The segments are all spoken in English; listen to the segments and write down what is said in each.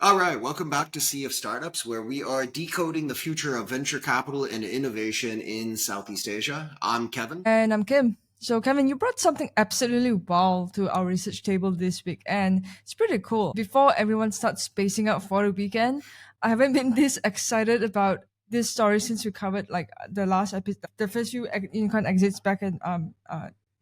All right, welcome back to Sea of Startups, where we are decoding the future of venture capital and innovation in Southeast Asia. I'm Kevin. And I'm Kim. So, Kevin, you brought something absolutely wild to our research table this week, and it's pretty cool. Before everyone starts spacing out for the weekend, I haven't been this excited about this story since we covered like the last episode, the first few unicorn exits back in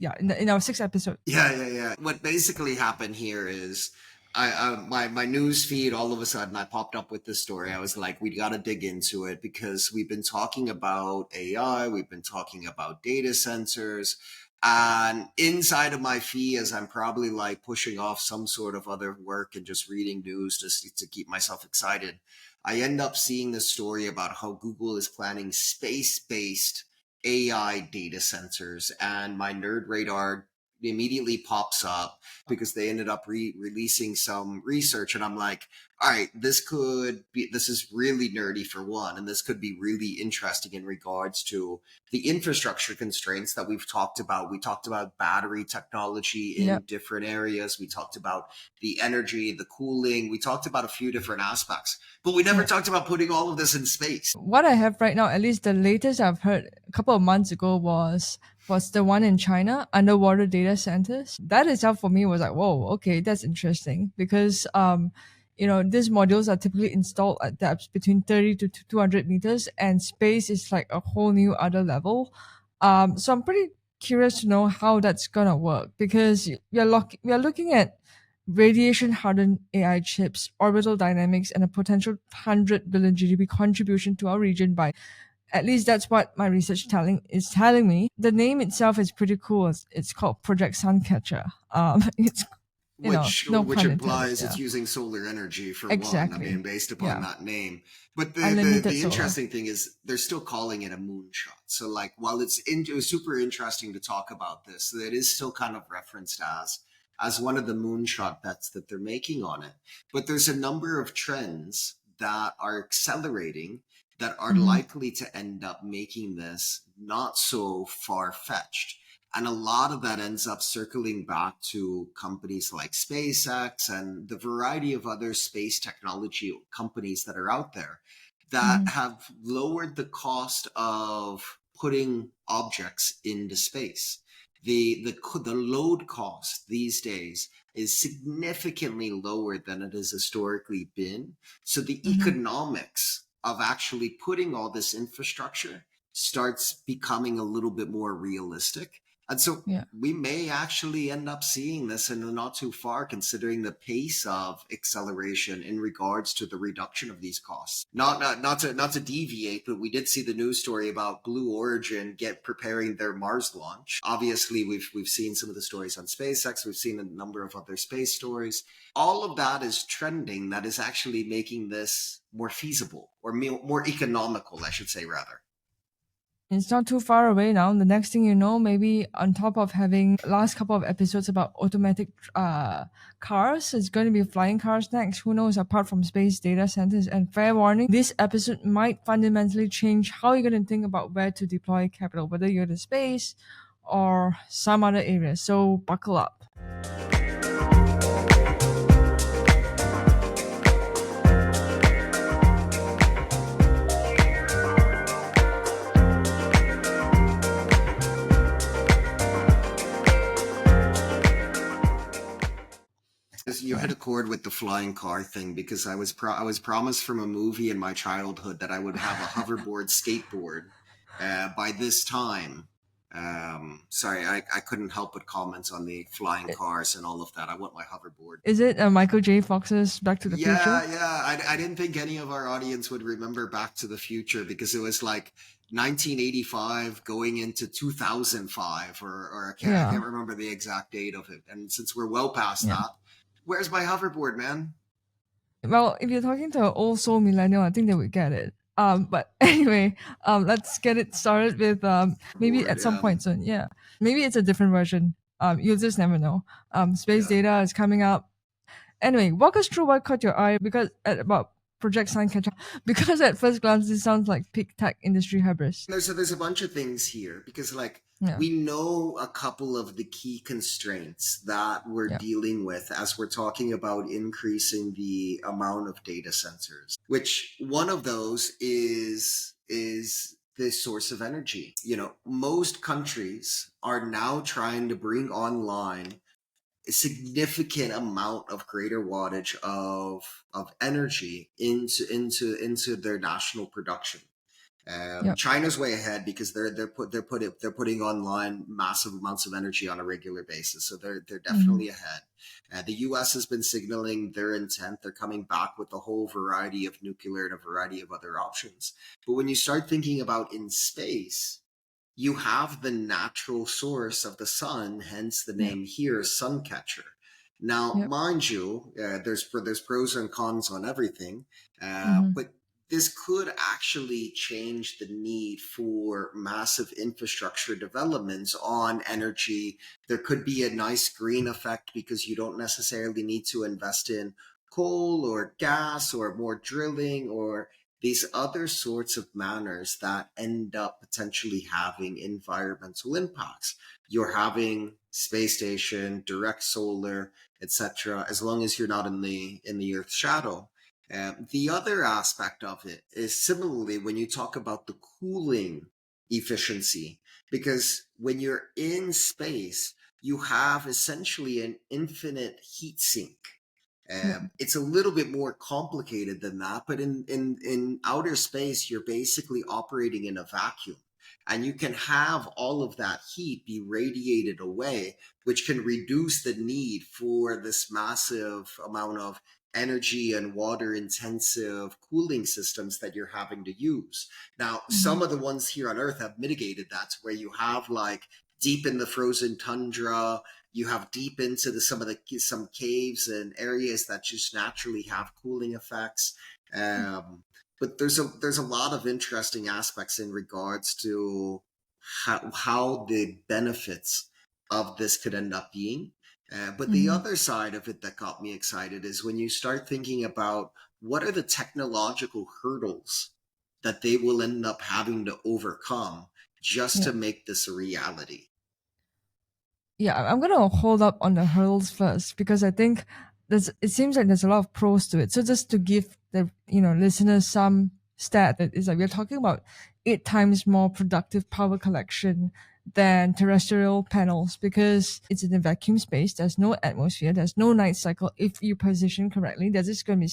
in our sixth episode. Yeah. What basically happened here is my news feed all of a sudden I popped up with this story. I was like, we got to dig into it because we've been talking about AI, we've been talking about data sensors, and inside of my feed, as I'm probably like pushing off some sort of other work and just reading news just to keep myself excited, I end up seeing this story about how Google is planning space-based AI data sensors, and my nerd radar immediately pops up because they ended up releasing some research, and I'm like, all right, this is really nerdy for one, and this could be really interesting in regards to the infrastructure constraints that we've talked about. We talked about battery technology in Yep. different areas. We talked about the energy, the cooling. We talked about a few different aspects, but we never Yeah. talked about putting all of this in space. What I have right now, at least the latest I've heard a couple of months ago was the one in China, underwater data centers. That itself for me was like, whoa, okay, that's interesting because these modules are typically installed at depths between 30 to 200 meters, and space is like a whole new other level. So I'm pretty curious to know how that's gonna work because we are looking at radiation hardened AI chips, orbital dynamics, and a potential 100 billion GDP contribution to our region by at least that's what my research telling me. The name itself is pretty cool. It's called Project Suncatcher. It's no Which pun intended. implies Yeah, it's using solar energy for one. I mean, exactly. based upon Yeah, that name. But unlimited the solar. interesting thing is they're still calling it a moonshot. So like while it was super interesting to talk about this, it is still kind of referenced as one of the moonshot bets that they're making on it. But there's a number of trends that are accelerating that are Mm-hmm. likely to end up making this not so far fetched. And a lot of that ends up circling back to companies like SpaceX and the variety of other space technology companies that are out there that Mm-hmm. have lowered the cost of putting objects into space. The load cost these days is significantly lower than it has historically been. So the Mm-hmm. economics of actually putting all this infrastructure starts becoming a little bit more realistic. And so Yeah. we may actually end up seeing this in the not too far, considering the pace of acceleration in regards to the reduction of these costs. Not to deviate, but we did see the news story about Blue Origin get preparing their Mars launch. Obviously, we've seen some of the stories on SpaceX. We've seen a number of other space stories. All of that is trending. That is actually making this more feasible or more economical, I should say, rather. It's not too far away now. The next thing you know, maybe on top of having last couple of episodes about automatic cars, it's going to be flying cars next. Who knows? Apart from space data centers, and fair warning, this episode might fundamentally change how you're going to think about where to deploy capital, whether you're to space or some other area. So buckle up. You hit Yeah. a chord with the flying car thing because I was promised from a movie in my childhood that I would have a hoverboard skateboard by this time. Sorry, I couldn't help but comment on the flying cars and all of that. I want my hoverboard. Is it Michael J. Fox's Back to the Future? Yeah. I didn't think any of our audience would remember Back to the Future because it was like 1985 going into 2005, or I Yeah. can't remember the exact date of it. And since we're well past Yeah. that, where's my hoverboard, man? Well, if you're talking to an old soul millennial, I think they would get it. But anyway, let's get it started with maybe Hoverboard, at some yeah. point soon. Yeah, maybe it's a different version. You'll just never know. Space Yeah. data is coming up. Anyway, walk us through what caught your eye because at about Project Suncatcher, because at first glance it sounds like big tech industry hybris. There's a bunch of things here because like Yeah, we know a couple of the key constraints that we're yeah, dealing with as we're talking about increasing the amount of data sensors, which one of those is the source of energy. You know, most countries are now trying to bring online a significant amount of greater wattage of energy into their national production. yeah, China's way ahead because they're putting online massive amounts of energy on a regular basis, so they're mm-hmm. definitely ahead. The U.S. has been signaling their intent. They're coming back with a whole variety of nuclear and a variety of other options. But when you start thinking about in space, you have the natural source of the sun, hence the Yeah, name here, Suncatcher. Now, yeah, mind you, there's pros and cons on everything, mm-hmm. but this could actually change the need for massive infrastructure developments on energy. There could be a nice green effect because you don't necessarily need to invest in coal or gas or more drilling or these other sorts of manners that end up potentially having environmental impacts. You're having space station, direct solar, etc. As long as you're not in the Earth's shadow. The other aspect of it is similarly when you talk about the cooling efficiency, because when you're in space, you have essentially an infinite heat sink. Yeah, It's a little bit more complicated than that, but in outer space, you're basically operating in a vacuum. And you can have all of that heat be radiated away, which can reduce the need for this massive amount of energy and water intensive cooling systems that you're having to use. Now, mm-hmm. some of the ones here on Earth have mitigated that to where you have like deep in the frozen tundra, you have deep into some caves and areas that just naturally have cooling effects. Um, but there's a lot of interesting aspects in regards to how the benefits of this could end up being. But the Mm-hmm. other side of it that got me excited is when you start thinking about what are the technological hurdles that they will end up having to overcome just Yeah. to make this a reality. Yeah, I'm gonna hold up on the hurdles first because I think it seems like there's a lot of pros to it. So just to give the listeners some stat, that is like we're talking about 8 times more productive power collection than terrestrial panels because it's in a vacuum space. There's no atmosphere. There's no night cycle. If you position correctly, they're just gonna be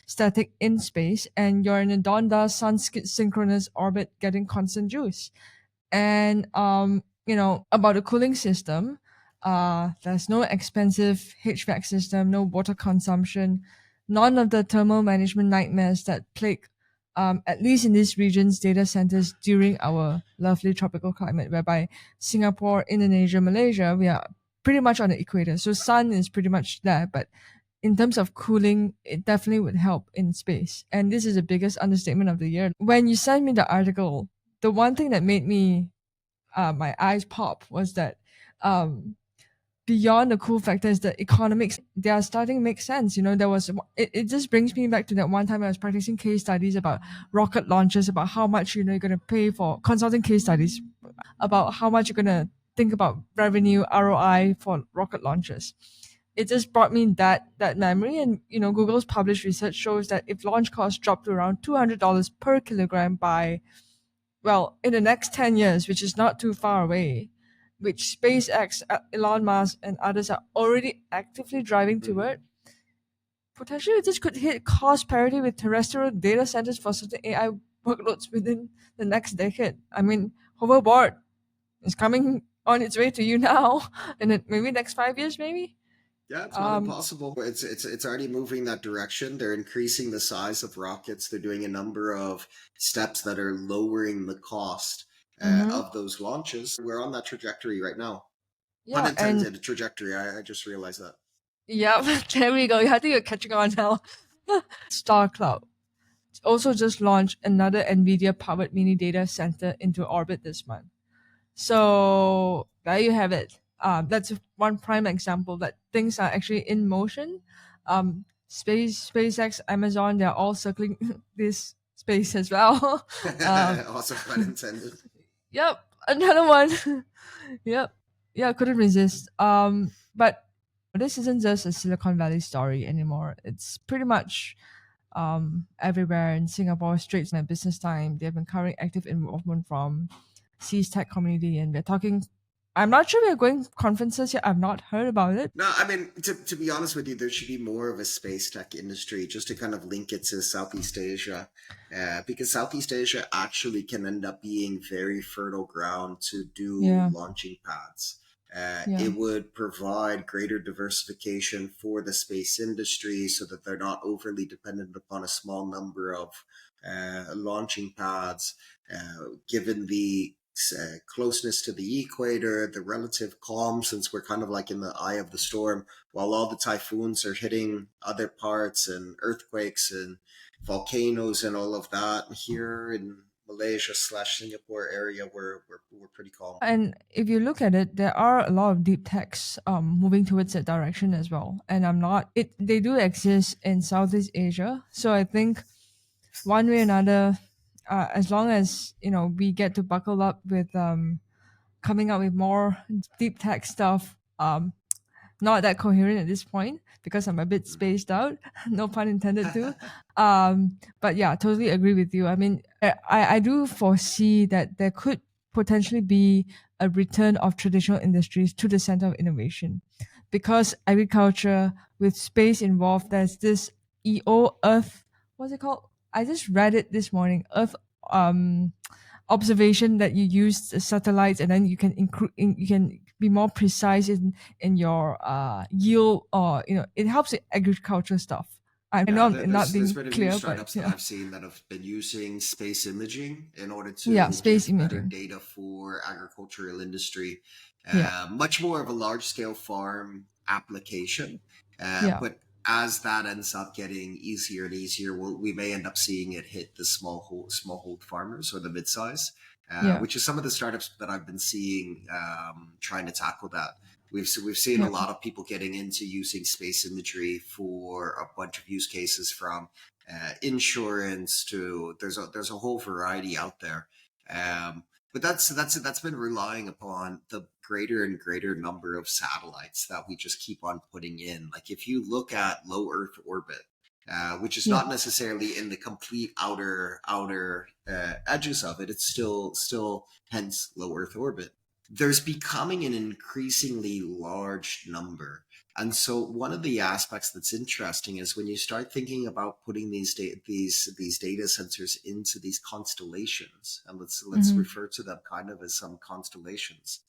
static in space, and you're in a dawn-star sun synchronous orbit, getting constant juice. And about the cooling system, there's no expensive HVAC system, no water consumption, none of the thermal management nightmares that plague at least in these regions data centers during our lovely tropical climate, whereby Singapore, Indonesia, Malaysia, we are pretty much on the equator, so sun is pretty much there. But in terms of cooling, it definitely would help in space, and this is the biggest understatement of the year. When you sent me the article, the one thing that made me my eyes pop was that um, beyond the cool factors, the economics, they are starting to make sense. It just brings me back to that one time I was practicing case studies about rocket launches, about how much you're going to pay for consulting case studies, about how much you're going to think about revenue ROI for rocket launches. It just brought me that memory, and Google's published research shows that if launch costs drop to around $200 per kilogram by, well, in the next 10 years, which is not too far away, which SpaceX, Elon Musk, and others are already actively driving Mhm. toward, potentially this could hit cost parity with terrestrial data centers for certain AI workloads within the next decade. I mean, Hoverboard is coming on its way to you now, and then maybe next 5 years, maybe. Yeah, it's not Um, impossible. It's already moving that direction. They're increasing the size of rockets. They're doing a number of steps that are lowering the cost mhm. of those launches. We're on that trajectory right now. Pun Yeah, and intended, trajectory. I just realized that. yeah, there we go. I think you're catching on now. Star Cloud also just launched another NVIDIA powered mini data center into orbit this month. So there you have it. That's one prime example that things are actually in motion. SpaceX, Amazon, they're all circling this space as well. um, Also pun intended. yep, another one. Yep, yeah, couldn't resist. But this isn't just a Silicon Valley story anymore. It's pretty much everywhere in Singapore, Straits and Business Time. They've been covering active involvement from C's tech community, and we're talking. I'm not sure we're going conferences yet. I've not heard about it. No, I mean, to be honest with you, there should be more of a space tech industry just to kind of link it to Southeast Asia. Because Southeast Asia actually can end up being very fertile ground to do Yeah, launching pads. yeah. It would provide greater diversification for the space industry so that they're not overly dependent upon a small number of launching pads, given the closeness to the equator, the relative calm, since we're kind of like in the eye of the storm, while all the typhoons are hitting other parts and earthquakes and volcanoes and all of that. Here in Malaysia slash Singapore area, we're pretty calm. And if you look at it, there are a lot of deep techs moving towards that direction as well. And I'm not it they do exist in Southeast Asia. So I think one way or another, as long as we get to buckle up with coming up with more deep tech stuff, not that coherent at this point because I'm a bit spaced out. No pun intended too. But yeah, totally agree with you. I mean, I do foresee that there could potentially be a return of traditional industries to the center of innovation, because agriculture with space involved. There's this Earth. What's it called? I just read it this morning. Earth um observation that you use the satellites, and then you can you can be more precise in your yield, or it helps with agriculture stuff. I know Yeah, I'm not there's being been a few clear, but startups that yeah. I've seen that have been using space imaging in order Yeah, to space give better imaging. data for agricultural industry. Yeah, Much more of a large scale farm application, yeah, but as that ends up getting easier and easier, we may end up seeing it hit the smallhold farmers or the mid-size, yeah, which is some of the startups that I've been seeing trying to tackle that. We've seen a yeah, lot of people getting into using space imagery for a bunch of use cases, from insurance to there's a whole variety out there. But that's been relying upon the greater and greater number of satellites that we just keep on putting in. Like if you look at low Earth orbit, which is yeah. not necessarily in the complete outer edges of it, it's still hence low Earth orbit. There's becoming an increasingly large number. And so one of the aspects that's interesting is when you start thinking about putting these data sensors into these constellations, and let's Mm-hmm. refer to them kind of as some constellations.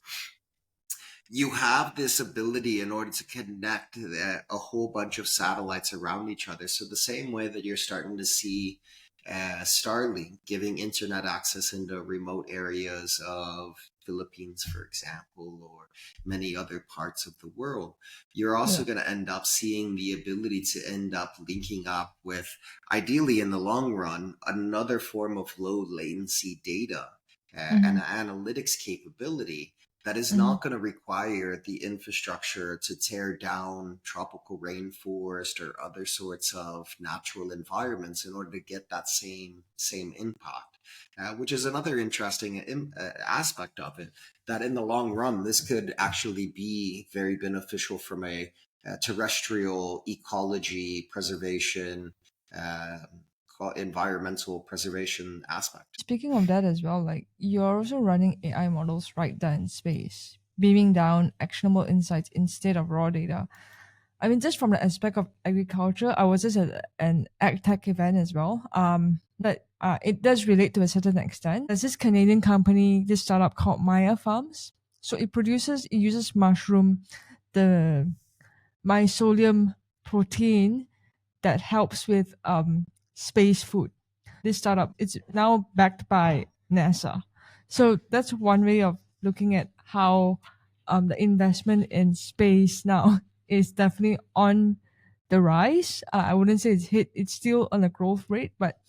You have this ability in order to connect a whole bunch of satellites around each other. So the same way that you're starting to see Starlink giving internet access into remote areas of Philippines, for example, or many other parts of the world, you're also Yeah. going to end up seeing the ability to end up linking up with, ideally in the long run, another form of low latency data and Mm-hmm. analytics capability that is Mm-hmm. not going to require the infrastructure to tear down tropical rainforest or other sorts of natural environments in order to get that same impact, which is another interesting aspect of it. That in the long run, this could actually be very beneficial from a terrestrial ecology preservation, uh, environmental preservation aspect. Speaking of that as well, like you're also running AI models right there in space, beaming down actionable insights instead of raw data. I mean, just from the aspect of agriculture, I was just at an ag tech event as well. But it does relate to a certain extent. There's this Canadian company, this startup called Maya Farms. So it uses mushroom, the mycelium protein that helps with space food. This startup, it's now backed by NASA. So that's one way of looking at how the investment in space now is definitely on the rise. I wouldn't say it's still on a growth rate, but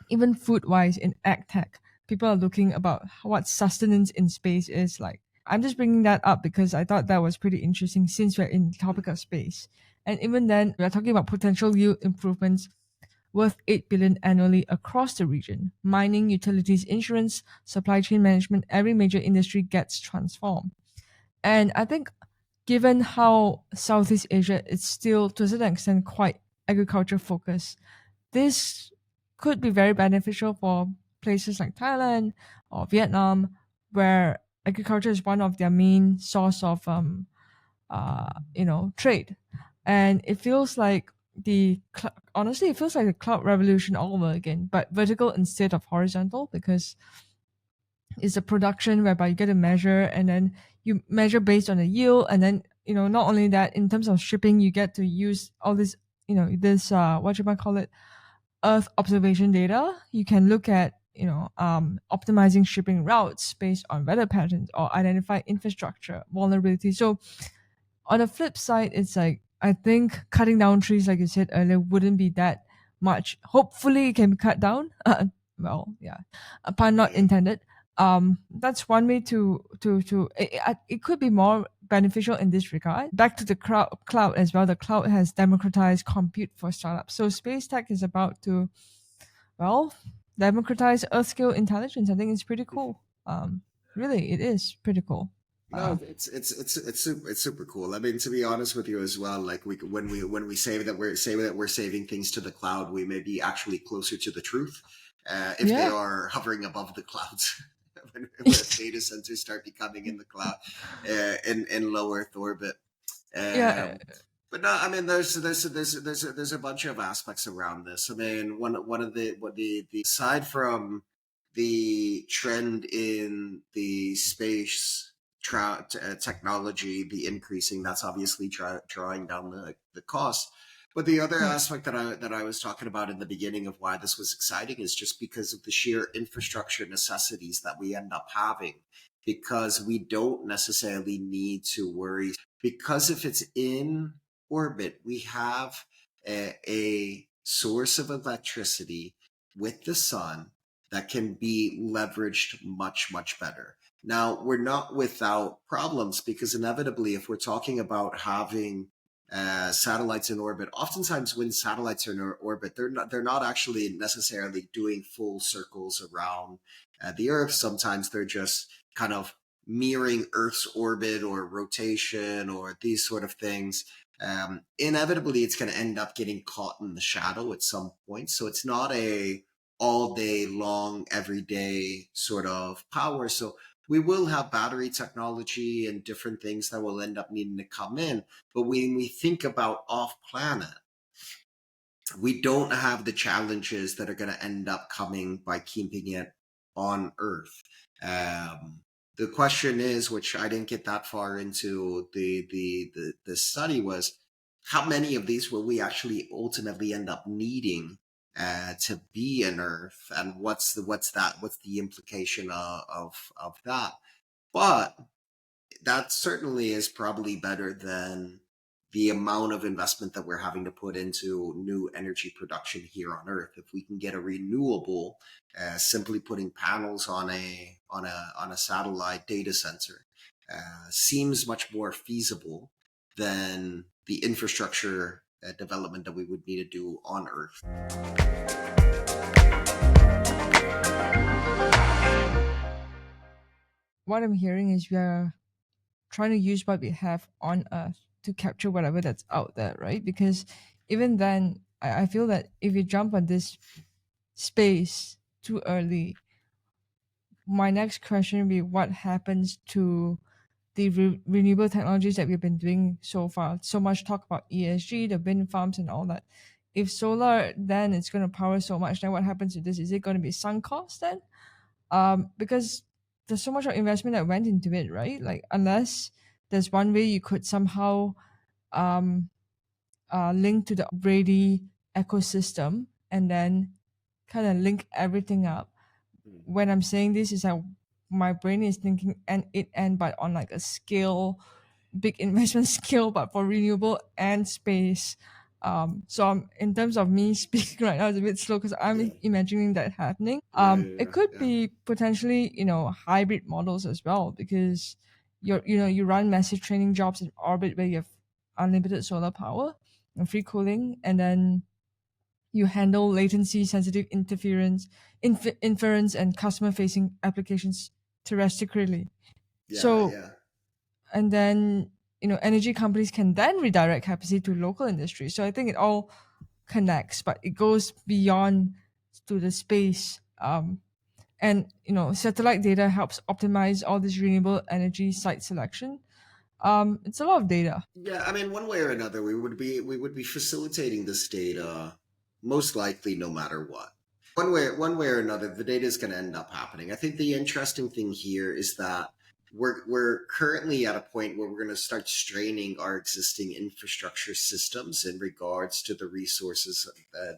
even food wise in ag tech, people are looking about what sustenance in space is like. I'm just bringing that up because I thought that was pretty interesting since we're in the topic of space. And even then, we are talking about potential yield improvements worth 8 billion annually across the region. Mining, utilities, insurance, supply chain management, every major industry gets transformed. And I think given how Southeast Asia is still to a certain extent quite agriculture focused, this could be very beneficial for places like Thailand or Vietnam, where agriculture is one of their main source of trade. And it feels like honestly, it feels like the cloud revolution all over again, but vertical instead of horizontal, because it's a production whereby you get to measure, and then you measure based on the yield, and then not only that, in terms of shipping, you get to use all this this what you might call it, earth observation data. You can look at optimizing shipping routes based on weather patterns or identify infrastructure vulnerability. So on the flip side, it's like, I think cutting down trees, like you said earlier, wouldn't be that much. Hopefully it can be cut down. Well, yeah, a pun not Yeah. intended. That's one way to it could be more beneficial in this regard. Back to the cloud as well. The cloud has democratized compute for startups. So space tech is about to, well, democratize earth scale intelligence. I think it's pretty cool. Really, it is pretty cool. No, it's super cool. I mean, to be honest with you as well, like when we say that we're saving things to the cloud, we may be actually closer to the truth, if they Yeah. are hovering above the clouds. When data centers start becoming in the cloud, in low Earth orbit. Yeah. But no, I mean, there's a bunch of aspects around this. I mean, one of the aside from the trend in the space technology, the increasing, that's obviously drawing down the cost. But the other Right. aspect that I was talking about in the beginning of why this was exciting is just because of the sheer infrastructure necessities that we end up having, because we don't necessarily need to worry, because if it's in orbit, we have a source of electricity with the sun that can be leveraged much, much better. Now, we're not without problems, because inevitably, if we're talking about having satellites in orbit, oftentimes when satellites are in orbit, they're not actually necessarily doing full circles around the Earth. Sometimes they're just kind of mirroring Earth's orbit or rotation or these sort of things. Inevitably, it's going to end up getting caught in the shadow at some point. So it's not a all day long, every day sort of power. So we will have battery technology and different things that will end up needing to come in. But when we think about off planet, we don't have the challenges that are going to end up coming by keeping it on Earth. The question is, which I didn't get that far into the study, was how many of these will we actually ultimately end up needing to be in Earth, and what's the implication of that? But that certainly is probably better than the amount of investment that we're having to put into new energy production here on Earth. If we can get a renewable, simply putting panels on a satellite data center, seems much more feasible than the infrastructure development that we would need to do on Earth. What I'm hearing is we are trying to use what we have on Earth to capture whatever that's out there, right? Because even then, I feel that if you jump on this space too early, my next question would be what happens to the renewable technologies that we've been doing so far. So much talk about ESG, the wind farms, and all that. If solar then it's going to power so much, then what happens to this? Is it going to be sunk cost then? Because there's so much of investment that went into it, right? Like unless there's one way you could somehow um, link to the Brady ecosystem and then kind of link everything up. When I'm saying this, is that my brain is thinking and but on like a scale, big investment scale, but for renewable and space. So in terms of me speaking right now, it's a bit slow because I'm Yeah, imagining that happening. yeah, It yeah, could yeah. be potentially hybrid models as well, because you run massive training jobs in orbit where you have unlimited solar power. and free cooling, and then you handle latency sensitive inference and customer facing applications terrestrially. Yeah, So, yeah. and then energy companies can then redirect capacity to local industries. So I think it all connects, but it goes beyond to the space. And satellite data helps optimize all this renewable energy site selection. It's a lot of data. Yeah, I mean, one way or another, we would be facilitating this data most likely no matter what. One way or another, the data is going to end up happening. I think the interesting thing here is that we're currently at a point where we're going to start straining our existing infrastructure systems in regards to the resources,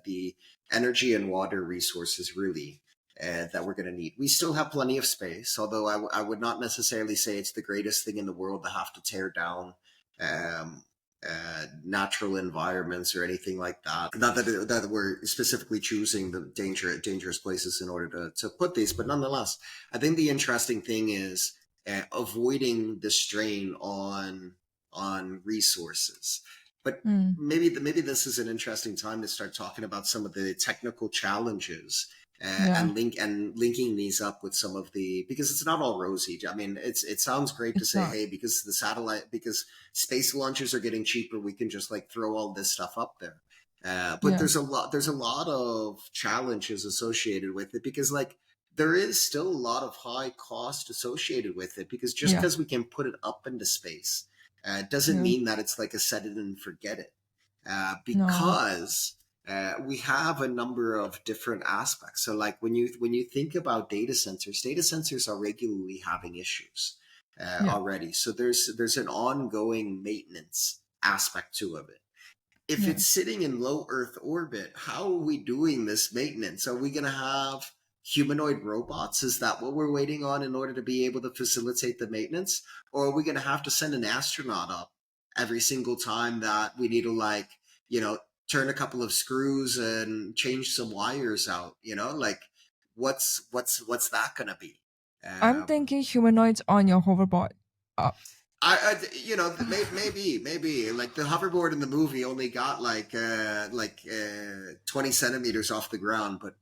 the energy and water resources, really. That we're going to need. We still have plenty of space, although I would not necessarily say it's the greatest thing in the world to have to tear down um, natural environments or anything like that. Not that we're specifically choosing the dangerous places in order to put these, but nonetheless, I think the interesting thing is avoiding the strain on resources. But Mm, maybe this is an interesting time to start talking about some of the technical challenges yeah, and linking these up with some of the, because it's not all rosy. I mean, it sounds great to it's say, not. hey, because space launches are getting cheaper, we can just like throw all this stuff up there. But Yeah, there's a lot of challenges associated with it, because like there is still a lot of high cost associated with it, because just yeah, because we can put it up into space doesn't yeah. mean that it's like a set it and forget it. No, Because we have a number of different aspects. So, like when you think about data centers are regularly having issues yeah, already. So there's an ongoing maintenance aspect to it. If yeah. it's sitting in low Earth orbit, how are we doing this maintenance? Are we going to have humanoid robots? Is that what we're waiting on in order to be able to facilitate the maintenance? Or are we going to have to send an astronaut up every single time that we need to, like, you know, turn a couple of screws and change some wires out? Like what's that going to be? I'm Um, thinking humanoids on your hoverboard. Uh, maybe like the hoverboard in the movie only got like 20 centimeters off the ground, but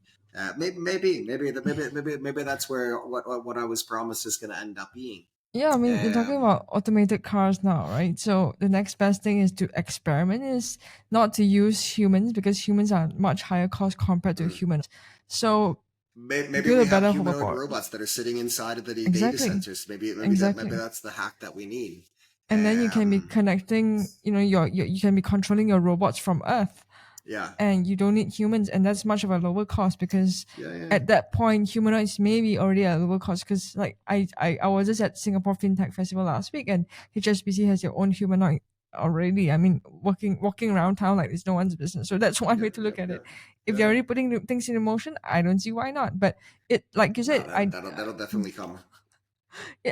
maybe that's where what I was promised is going to end up being. yeah, I mean, you're talking Um, about automated cars now, right? So the next best thing is to experiment, is not to use humans, because humans are much higher cost compared to mm. humans. So Maybe build a we have better humanoid hoverboard. robots that are sitting inside of the data Exactly, centers. Maybe exactly. that's the hack that we need. And then you can be Um, connecting, you can be controlling your robots from Earth, yeah, and you don't need humans, and that's much of a lower cost, because yeah, yeah. at that point humanoids may be already at a lower cost, because like I was just at Singapore FinTech Festival last week, and HSBC has their own humanoid already. I mean, walking around town like it's no one's business. So that's one way Yep, to look yep, at it. yep. If they're Yeah. already putting things in motion, I don't see why not. But it, like you No, said, that'll definitely come.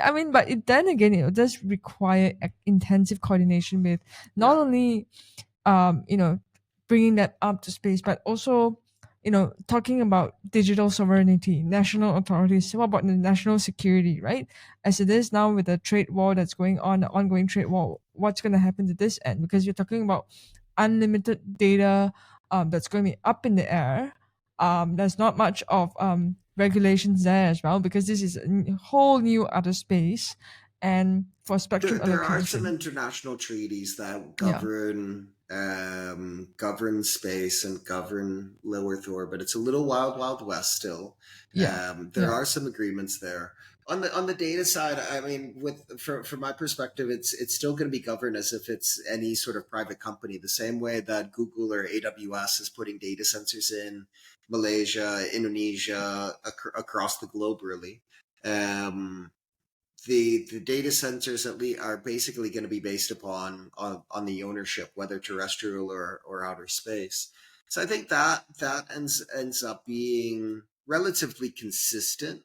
I mean, but then again, it does require intensive coordination with not Yeah. only you know, bringing that up to space, but also, talking about digital sovereignty, national authorities. What about the national security, right? As it is now with the trade war that's going on, the ongoing trade war, what's going to happen to this end? Because you're talking about unlimited data that's going to be up in the air. There's not much of regulations there as well, because this is a whole new other space. And for there spectrum there are some allocation, international treaties that yeah, govern space and govern low Earth orbit. It's a little wild west still. yeah, There yeah, are some agreements there. On the data side, I mean, from my perspective, it's still going to be governed as if it's any sort of private company, the same way that Google or AWS is putting data centers in Malaysia, Indonesia, across the globe, really. Um, the data centers at least are basically going to be based on the ownership, whether terrestrial or outer space. So I think that ends up being relatively consistent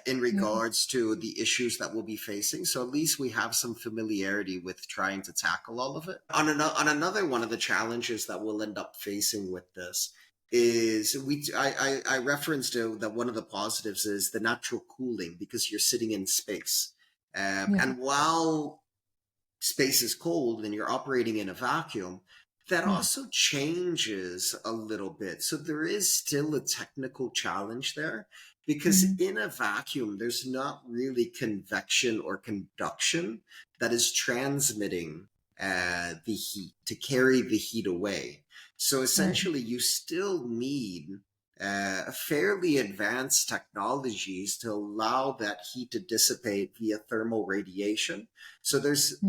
in yeah. regards to the issues that we'll be facing. So at least we have some familiarity with trying to tackle all of it. On another one of the challenges that we'll end up facing with this is I referenced that one of the positives is the natural cooling, because you're sitting in space. Yeah, And while space is cold and you're operating in a vacuum, That Yeah. also changes a little bit. So there is still a technical challenge there because Mm-hmm. in a vacuum, there's not really convection or conduction that is transmitting the heat to carry the heat away. So Right. essentially, you still need fairly advanced technologies to allow that heat to dissipate via thermal radiation. So Yeah.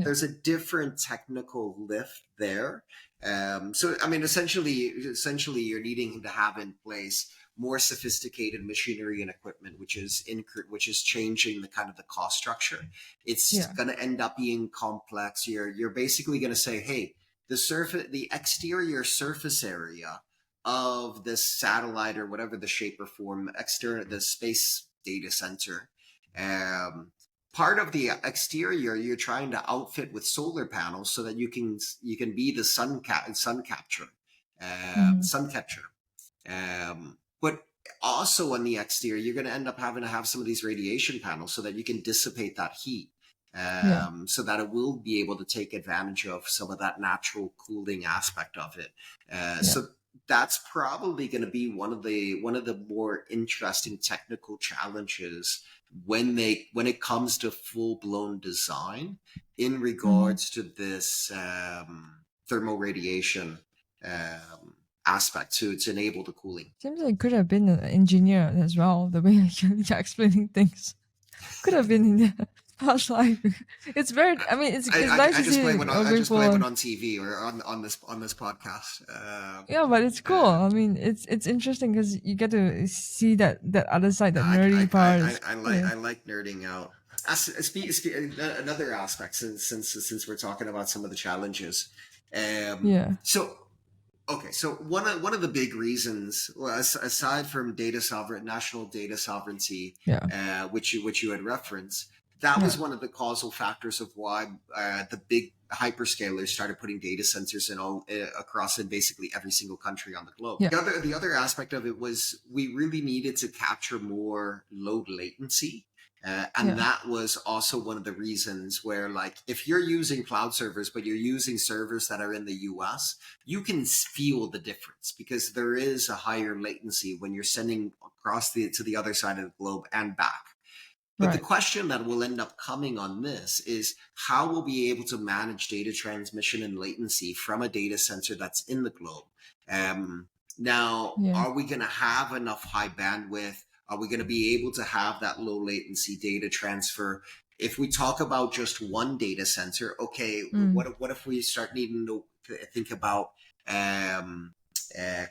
there's a different technical lift there. So I mean, essentially, you're needing to have in place more sophisticated machinery and equipment, which is changing the kind of the cost structure. It's Yeah. going to end up being complex. You're basically going to say, hey, the exterior surface area of this satellite or whatever the shape or form, external the space data center. Um, Part of the exterior you're trying to outfit with solar panels so that you can be the Mm-hmm. sun catcher. But also on the exterior, you're going to end up having to have some of these radiation panels so that you can dissipate that heat, Yeah. so that it will be able to take advantage of some of that natural cooling aspect of it. Yeah. So that's probably going to be one of the more interesting technical challenges when it comes to full blown design in Mm-hmm. regards to this thermal radiation um, aspect to enable the cooling. Seems like could have been an engineer as well. The way you're explaining things could have been in the past life. It's very. I mean, it's nice I to just see play a I just grateful play one one. on TV or on this podcast. Yeah, but it's cool. Uh, I mean, it's interesting because you get to see that other side, that I, nerdy part. Is yeah, I like nerding out. Another aspect since we're talking about some of the challenges. yeah, So okay, so one of the big reasons, well, aside from national data sovereignty, yeah, which you had referenced, that yeah, was one of the causal factors of why the big hyperscalers started putting data centers in all across in basically every single country on the globe. yeah, The other aspect of it was we really needed to capture more low latency. And yeah, that was also one of the reasons where, like, if you're using cloud servers, but you're using servers that are in the US, you can feel the difference because there is a higher latency when you're sending across to the other side of the globe and back. But the right, question that will end up coming on this is how we'll be able to manage data transmission and latency from a data center that's in the globe. Now, yeah, are we going to have enough high bandwidth? Are we going to be able to have that low latency data transfer? If we talk about just one data center, okay, mm, what if we start needing to think about um,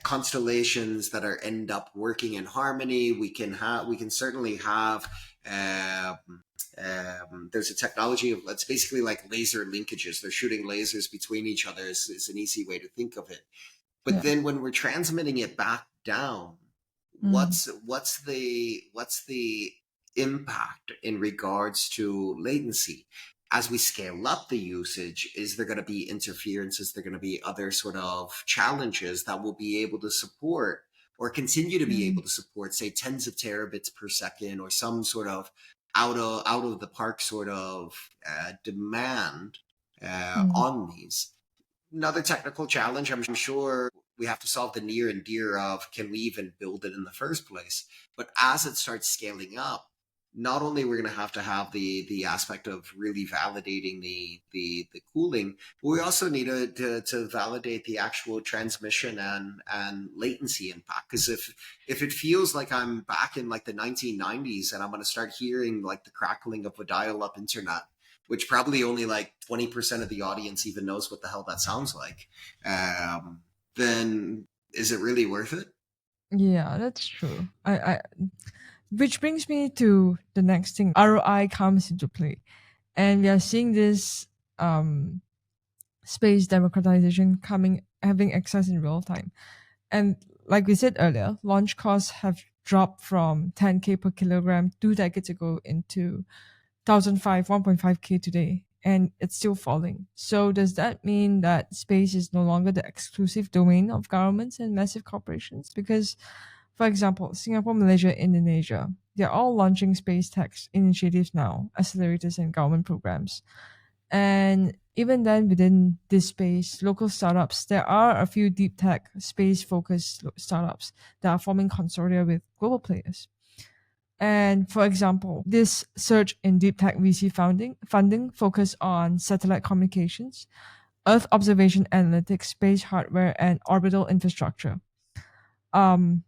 constellations that are end up working in harmony? We can certainly have there's a technology of that's basically like laser linkages. They're shooting lasers between each other is an easy way to think of it. But yeah, then when we're transmitting it back down, mm, what's the impact in regards to latency? As we scale up the usage, is there going to be interference? Is there going to be other sort of challenges that will be able to support or continue to be able mm, to support, say, tens of terabits per second or some sort of out of the park sort of demand mm, on these? Another technical challenge, I'm sure we have to solve the near and dear of can we even build it in the first place? But as it starts scaling up, not only we're going to have the aspect of really validating the cooling, but we also need to validate the actual transmission and latency impact. Because if it feels like I'm back in like the 1990s and I'm going to start hearing like the crackling of a dial-up internet, which probably only like 20% of the audience even knows what the hell that sounds like, then is it really worth it? yeah. That's true. Which brings me to the next thing. ROI comes into play, and we are seeing this um space democratization coming, having access in real time. And like we said earlier, launch costs have dropped from 10K per kilogram 2 decades ago into 1.5K today, and it's still falling. So does that mean that space is no longer the exclusive domain of governments and massive corporations? Because, for example, Singapore, Malaysia, Indonesia, they're all launching space tech initiatives now, accelerators and government programs. And Even then, within this space, local startups, there are a few deep tech, space focused startups that are forming consortia with global players. And for example, this surge in deep tech VC funding focus on satellite communications, Earth observation analytics, space hardware, and orbital infrastructure. Um,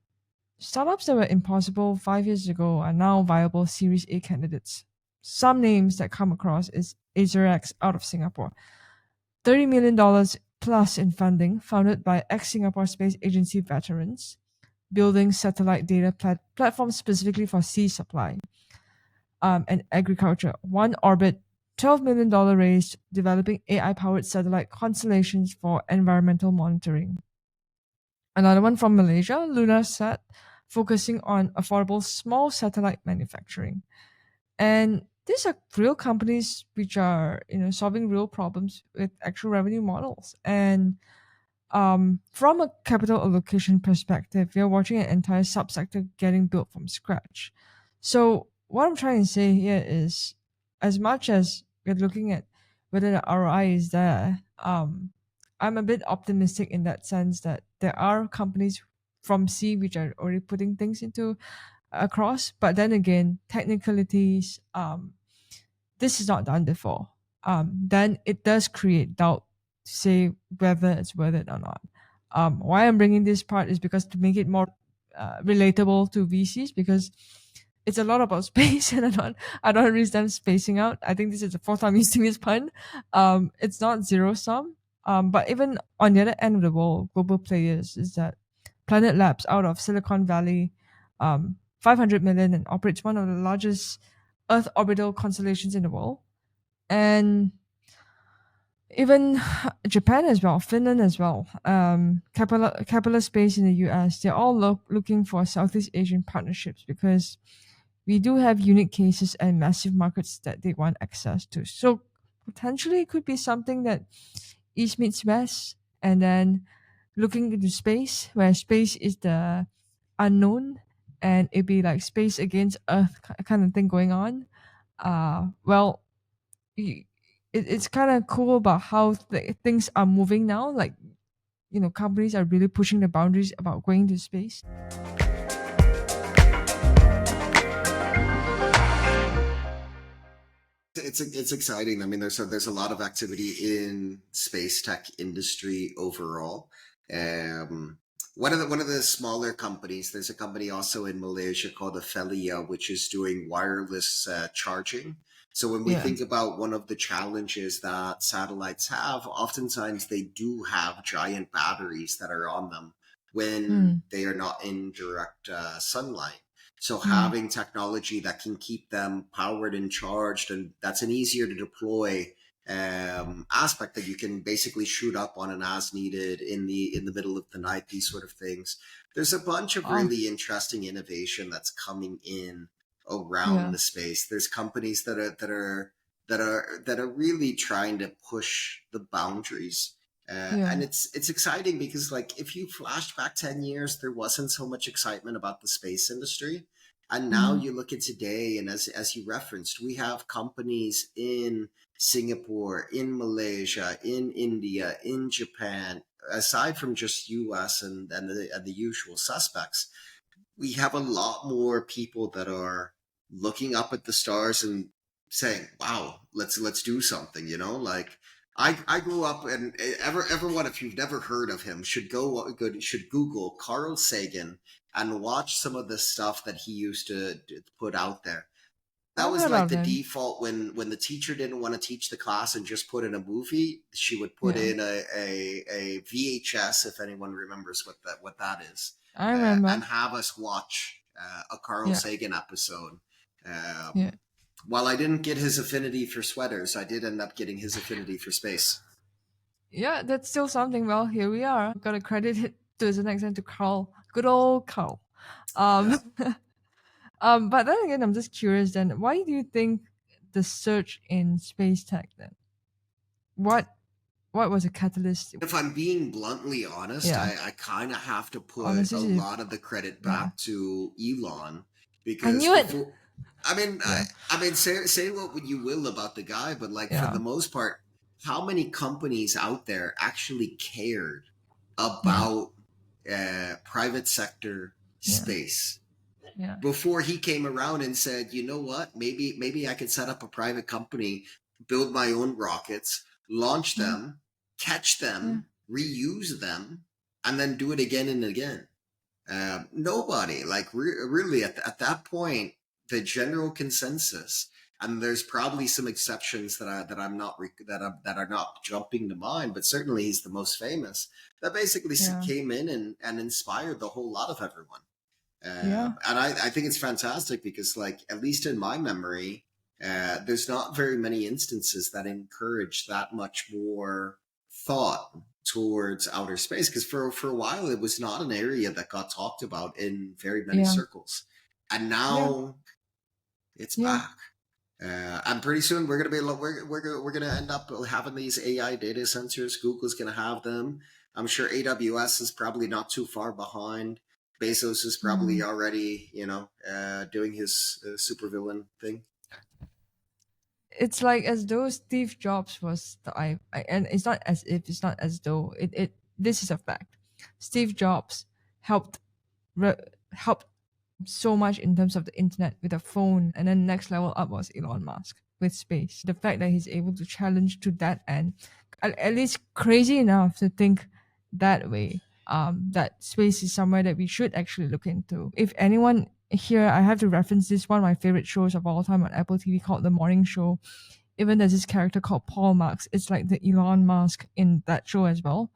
Startups that were impossible 5 years ago are now viable Series A candidates. Some names that come across is AzerX out of Singapore, $30 million plus in funding, founded by ex-Singapore Space Agency veterans, building satellite data platforms specifically for sea supply and agriculture. One Orbit, $12 million raised, developing AI-powered satellite constellations for environmental monitoring. Another one from Malaysia, LunarSat, focusing on affordable small satellite manufacturing. And these are real companies which are, solving real problems with actual revenue models. And from a capital allocation perspective, we are watching an entire subsector getting built from scratch. So what I'm trying to say here is, as much as we're looking at whether the ROI is there, I'm a bit optimistic in that sense that there are companies from C which are already putting things into across. But then again, technicalities, this is not done before. Then it does create doubt to say whether it's worth it or not. Why I'm bringing this part is because to make it more relatable to VCs, because it's a lot about space, and I don't really them spacing out. I think this is the fourth time using this pun. It's not zero sum. But even on the other end of the world, global players is that Planet Labs out of Silicon Valley, 500 million, and operates one of the largest Earth orbital constellations in the world. And even Japan as well, Finland as well, Capella Space in the US, they're all looking for Southeast Asian partnerships because we do have unique cases and massive markets that they want access to. So potentially it could be something that East meets West, and then looking into space, where space is the unknown, and it'd be like space against Earth kind of thing going on. Well, y- it's kind of cool about how things are moving now. Like, companies are really pushing the boundaries about going to space. It's exciting. I mean, there's a lot of activity in space tech industry overall. Um, one of the smaller companies. There's a company also in Malaysia called Aphelia, which is doing wireless charging. So when we Yeah. think about one of the challenges that satellites have, oftentimes they do have giant batteries that are on them when Mm, they are not in direct sunlight. So mm. having technology that can keep them powered and charged, and that's an easier to deploy aspect that you can basically shoot up on an as needed in the middle of the night. These sort of things. There's a bunch of Oh, really interesting innovation that's coming in around yeah. the space. There's companies that are really trying to push the boundaries. And Yeah. it's exciting because like if you flash back 10 years, there wasn't so much excitement about the space industry, and now Mm, you look at today, and as you referenced, we have companies in Singapore, in Malaysia, in India, in Japan, aside from just US and the usual suspects. We have a lot more people that are looking up at the stars and saying, "Wow, let's do something." Like I grew up, and everyone, if you've never heard of him, should Google Carl Sagan and watch some of the stuff that he used to put out there. That I've was heard like of the him. default when the teacher didn't want to teach the class and just put in a movie. She would put Yeah. in a VHS, if anyone remembers what that is, I remember. and have us watch a Carl Yeah. Sagan episode. Yeah. While I didn't get his affinity for sweaters, I did end up getting his affinity for space. Yeah, that's still something. Well, here we are. Gotta credit it to an extent to Carl. Good old Carl. Yeah. Um, but then again, I'm just curious then, why do you think the surge in space tech then? What what was a catalyst? If I'm being bluntly honest, Yeah. I kind of have to put a Honestly, lot of the credit yeah. back to Elon, I because knew it. before, I mean, Yeah. say what you will about the guy, but like for Yeah. the most part, how many companies out there actually cared Yeah. about private sector Yeah. space Yeah. before he came around and said, you know what, maybe I could set up a private company, build my own rockets, launch Yeah. them, catch Yeah. them, reuse them, and then do it again and again. Nobody, like really at that point, the general consensus, and there's probably some exceptions I'm not that are not jumping to mind, but certainly he's the most famous. That basically Yeah. came in and inspired the whole lot of everyone. Yeah. And I think it's fantastic because, like, at least in my memory, there's not very many instances that encourage that much more thought towards outer space. Because for a while, it was not an area that got talked about in very many Yeah. circles, and Yeah. now it's Yeah. back. And pretty soon we're gonna be we're gonna end up having these AI data centers. Google's gonna have them. I'm sure AWS is probably not too far behind. Bezos is probably Mm. already, doing his supervillain thing. It's like as though Steve Jobs was and it's not as if, it's not as though it this is a fact. Steve Jobs helped re- helped so much in terms of the internet with a phone, and then next level up was Elon Musk with space. The fact that he's able to challenge to that end, at least crazy enough to think that way. That space is somewhere that we should actually look into. If anyone here, I have to reference this, one of my favorite shows of all time on Apple TV called The Morning Show. Even there's this character called Paul Marx. It's like the Elon Musk in that show as well.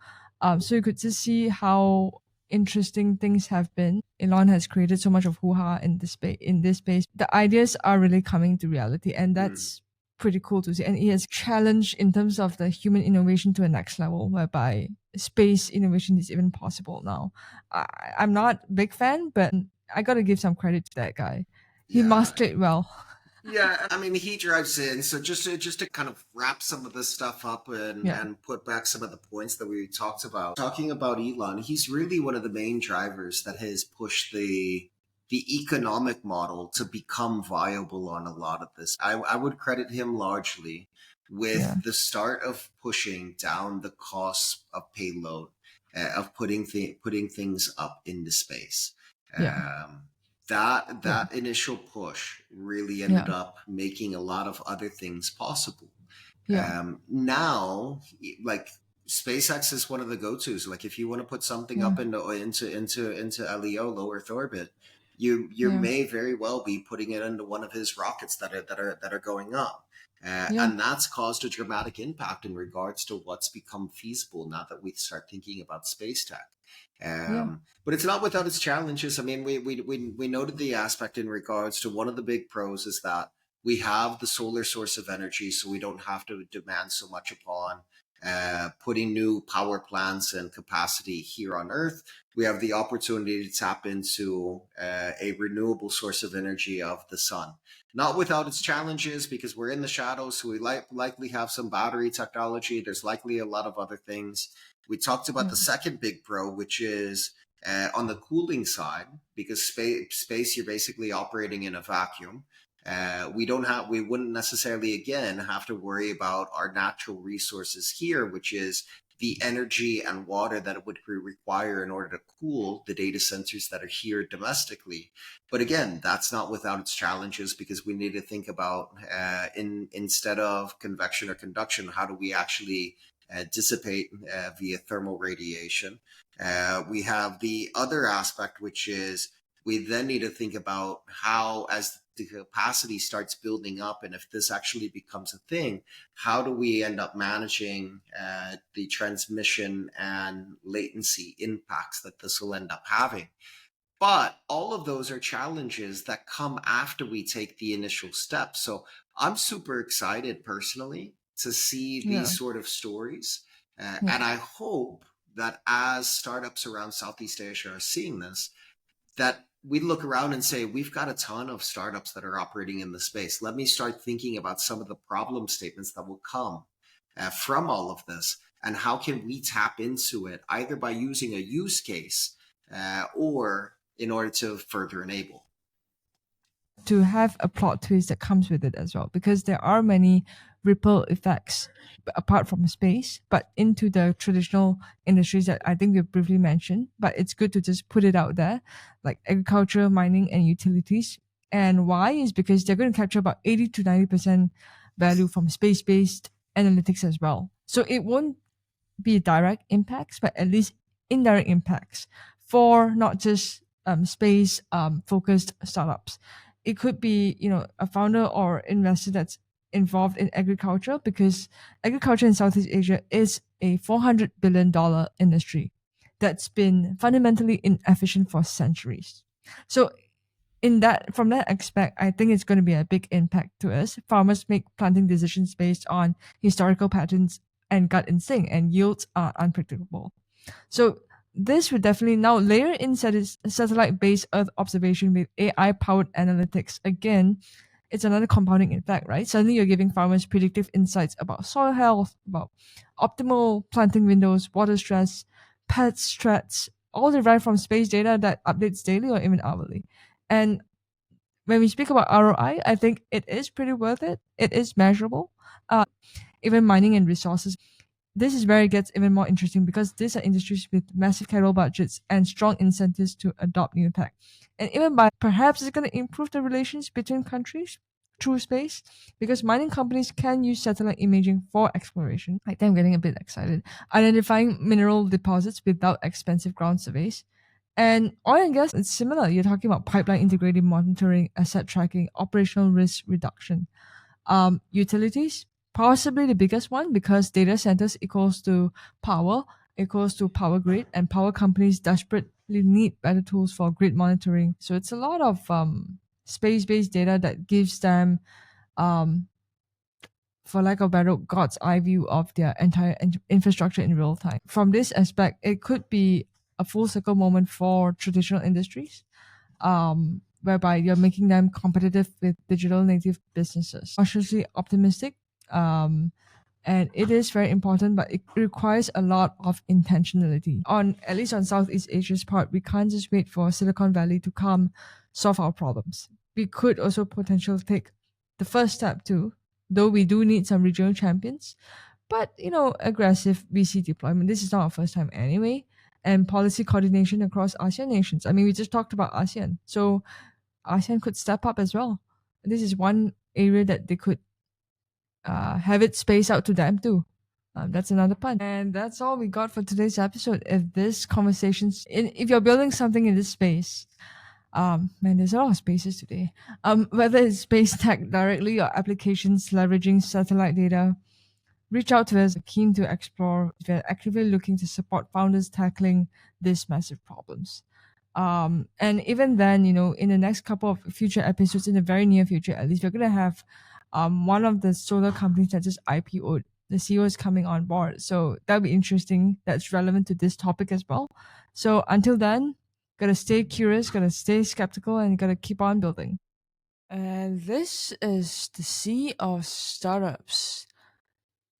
So you could just see how interesting things have been. Elon has created so much of hoo-ha in this space. In this space, the ideas are really coming to reality, and Hmm. that's pretty cool to see. And he has challenged in terms of the human innovation to a next level, whereby space innovation is even possible now. I'm not a big fan, but I gotta give some credit to that guy. He Yeah. mastered it well. Yeah, I mean, he drives in. So just to kind of wrap some of this stuff up Yeah, and put back some of the points that we talked about. Talking about Elon, he's really one of the main drivers that has pushed the economic model to become viable on a lot of this. I would credit him largely yeah, with the start of pushing down the cost of payload, of putting things up into space. yeah, Um, that yeah, that initial push really ended yeah, up making a lot of other things possible. yeah, Now, like, SpaceX is one of the go-tos. Like, if you want to put something yeah, up into LEO, low Earth orbit, you yeah, may very well be putting it into one of his rockets that are going up. yeah, And that's caused a dramatic impact in regards to what's become feasible now that we start thinking about space tech. yeah, But it's not without its challenges. I mean, we noted the aspect in regards to one of the big pros is that we have the solar source of energy, so we don't have to demand so much upon putting new power plants and capacity here on Earth. We have the opportunity to tap into a renewable source of energy of the sun. Not without its challenges, because we're in the shadows, so we likely have some battery technology. There's likely a lot of other things. We talked about yeah, the second big pro, which is on the cooling side, because space you're basically operating in a vacuum. We wouldn't necessarily again have to worry about our natural resources here, which is the energy and water that it would require in order to cool the data centers that are here domestically. But again, that's not without its challenges, because we need to think about instead of convection or conduction, how do we actually dissipate via thermal radiation? We have the other aspect, which is we then need to think about how, as the capacity starts building up, and if this actually becomes a thing, how do we end up managing the transmission and latency impacts that this will end up having? But all of those are challenges that come after we take the initial steps. So I'm super excited personally to see yeah, these sort of stories. yeah, And I hope that as startups around Southeast Asia are seeing this, that we look around and say, we've got a ton of startups that are operating in the space. Let me start thinking about some of the problem statements that will come from all of this. And how can we tap into it, either by using a use case or in order to further enable? to have a plot twist that comes with it as well, because there are many ripple effects apart from space, but into the traditional industries that I think we've briefly mentioned. But it's good to just put it out there, like agriculture, mining, and utilities. And why is because they're going to capture about 80 to 90% value from space based analytics as well. So it won't be direct impacts, but at least indirect impacts for not just space focused startups. It could be, a founder or investor that's involved in agriculture, because agriculture in Southeast Asia is a $400 billion industry that's been fundamentally inefficient for centuries. So in that from that aspect, I think it's going to be a big impact to us. Farmers make planting decisions based on historical patterns and gut instinct, and yields are unpredictable. So this would definitely now layer in satellite-based Earth observation with AI-powered analytics. Again, it's another compounding effect, right? Suddenly you're giving farmers predictive insights about soil health, about optimal planting windows, water stress, pest threats, all derived from space data that updates daily or even hourly. And when we speak about ROI, I think it is pretty worth it. It is measurable. Even mining and resources. This is where it gets even more interesting, because these are industries with massive capital budgets and strong incentives to adopt new tech. And even by perhaps it's going to improve the relations between countries through space, because mining companies can use satellite imaging for exploration. I think I'm getting a bit excited. Identifying mineral deposits without expensive ground surveys. And oil and gas, it's similar. You're talking about pipeline integrated monitoring, asset tracking, operational risk reduction. Utilities, possibly the biggest one, because data centers power equals to power grid, and power companies desperately need better tools for grid monitoring. So it's a lot of space-based data that gives them, um, for lack of a better, God's eye view of their entire infrastructure in real time. From this aspect, it could be a full circle moment for traditional industries, whereby you're making them competitive with digital native businesses. Cautiously optimistic, um, and it is very important, but it requires a lot of intentionality. On at least on Southeast Asia's part, we can't just wait for Silicon Valley to come solve our problems. We could also potentially take the first step too, though we do need some regional champions. But aggressive VC deployment. This is not our first time anyway, and policy coordination across ASEAN nations. I mean, we just talked about ASEAN, so ASEAN could step up as well. This is one area that they could have it space out to them too. That's another punch. And that's all we got for today's episode. If you're building something in this space, man, there's a lot of spaces today. Whether it's space tech directly or applications leveraging satellite data, reach out to us. We're keen to explore if you're actively looking to support founders tackling these massive problems. And even then, in the next couple of future episodes, in the very near future, at least, we're gonna have one of the solar companies that just IPO'd. The CEO is coming on board, so that'll be interesting. That's relevant to this topic as well. So until then, gotta stay curious, gotta stay skeptical, and gotta keep on building. And this is the Sea of Startups.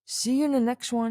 See you in the next one.